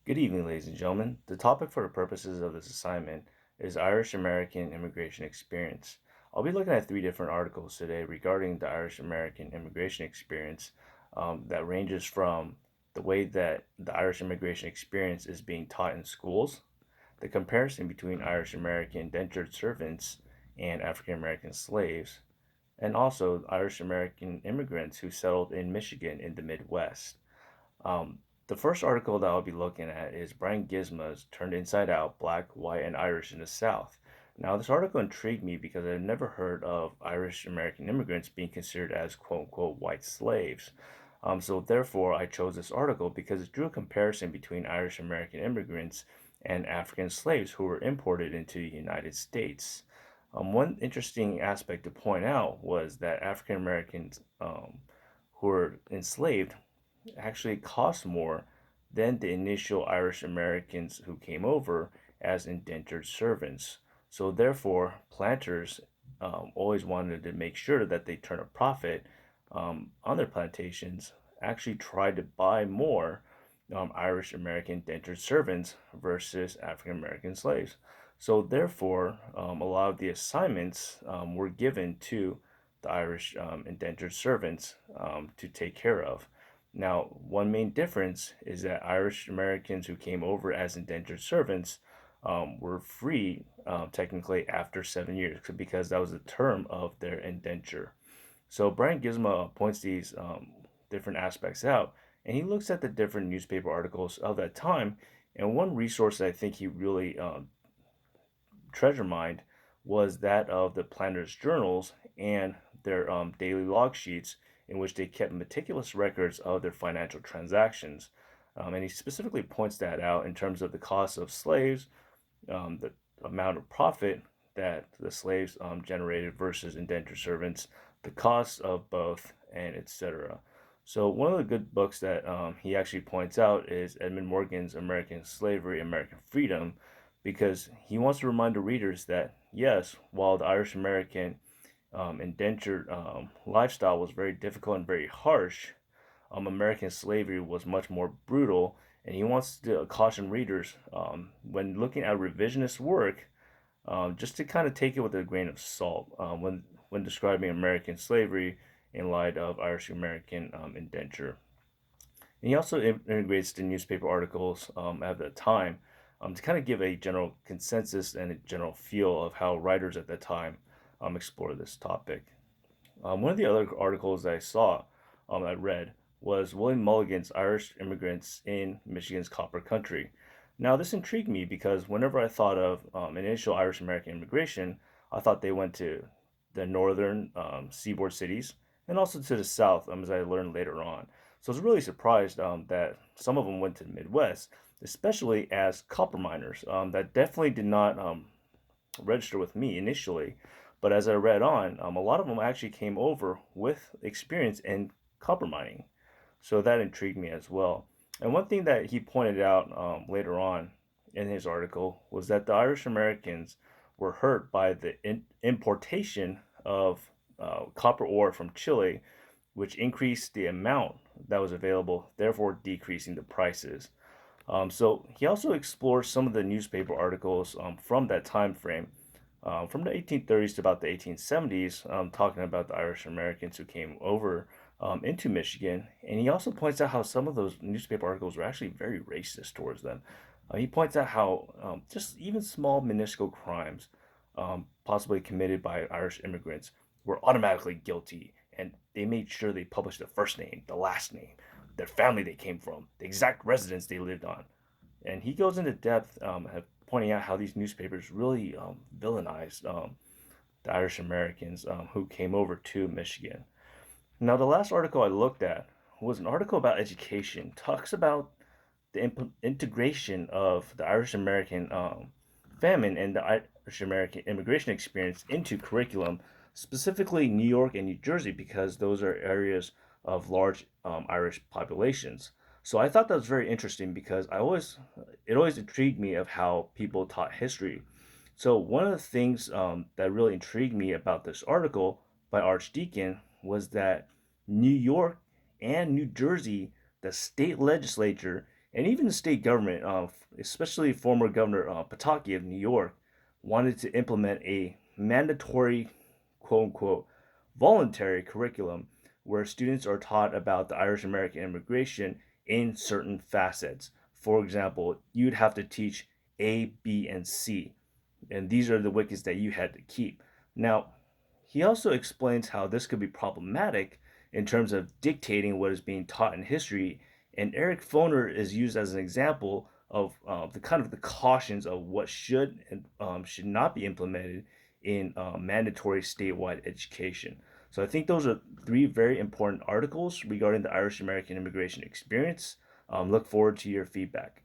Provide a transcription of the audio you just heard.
Good evening, ladies and gentlemen. The topic for the purposes of this assignment is Irish American immigration experience. I'll be looking at three different articles today regarding the Irish American immigration experience that ranges from the way that the Irish immigration experience is being taught in schools, the comparison between Irish American indentured servants and African American slaves, and also Irish American immigrants who settled in Michigan in the Midwest. The first article that I'll be looking at is Brian Gizma's Turned Inside Out Black, White, and Irish in the South. Now, this article intrigued me because I've never heard of Irish American immigrants being considered as quote unquote white slaves. So, therefore, I chose this article because it drew a comparison between Irish American immigrants and African slaves who were imported into the United States. One interesting aspect to point out was that African Americans who were enslaved actually cost more than the initial Irish Americans who came over as indentured servants. So, therefore, planters always wanted to make sure that they turn a profit on their plantations, actually tried to buy more Irish American indentured servants versus African American slaves. So, therefore, a lot of the assignments were given to the Irish indentured servants to take care of. Now, one main difference is that Irish Americans who came over as indentured servants were free technically after 7 years because that was the term of their indenture. So Brian Gizmo points these different aspects out, and he looks at the different newspaper articles of that time. And one resource that I think he really treasure mined was that of the planners' journals and their daily log sheets, in which they kept meticulous records of their financial transactions. And he specifically points that out in terms of the cost of slaves, the amount of profit that the slaves generated versus indentured servants, the costs of both, and etc. So one of the good books that he actually points out is Edmund Morgan's American Slavery, American Freedom, because he wants to remind the readers that yes, while the Irish American indentured lifestyle was very difficult and very harsh, American slavery was much more brutal. And he wants to caution readers when looking at revisionist work, just to kind of take it with a grain of salt when describing American slavery in light of Irish American indenture. And he also integrates the newspaper articles at the time to kind of give a general consensus and a general feel of how writers at that time explore this topic. One of the other articles that I read, was William Mulligan's Irish Immigrants in Michigan's Copper Country. Now, this intrigued me because whenever I thought of initial Irish American immigration, I thought they went to the northern seaboard cities and also to the south, as I learned later on. So I was really surprised that some of them went to the Midwest, especially as copper miners. That definitely did not register with me initially, but as I read on, a lot of them actually came over with experience in copper mining. So that intrigued me as well. And one thing that he pointed out later on in his article was that the Irish Americans were hurt by the importation of copper ore from Chile, which increased the amount that was available, therefore decreasing the prices. So he also explores some of the newspaper articles from that time frame, from the 1830s to about the 1870s, talking about the Irish Americans who came over into Michigan. And he also points out how some of those newspaper articles were actually very racist towards them. He points out how just even small minuscule crimes, possibly committed by Irish immigrants, were automatically guilty, and they made sure they published the first name, the last name, their family they came from, the exact residence they lived on. And he goes into depth pointing out how these newspapers really villainized the Irish Americans who came over to Michigan. Now, the last article I looked at was an article about education. Talks about the integration of the Irish American famine and the Irish American immigration experience into curriculum, specifically New York and New Jersey, because those are areas of large Irish populations. So I thought that was very interesting because it always intrigued me of how people taught history. So one of the things that really intrigued me about this article by Archdeacon was that New York and New Jersey, the state legislature, And even the state government, especially former Governor Pataki of New York, wanted to implement a mandatory, quote unquote, voluntary curriculum where students are taught about the Irish American immigration in certain facets. For example, you'd have to teach A, B, and C, and these are the wickets that you had to keep. Now, he also explains how this could be problematic in terms of dictating what is being taught in history, and Eric Foner is used as an example of the kind of the cautions of what should and should not be implemented in mandatory statewide education. So I think those are three very important articles regarding the Irish American immigration experience. Look forward to your feedback.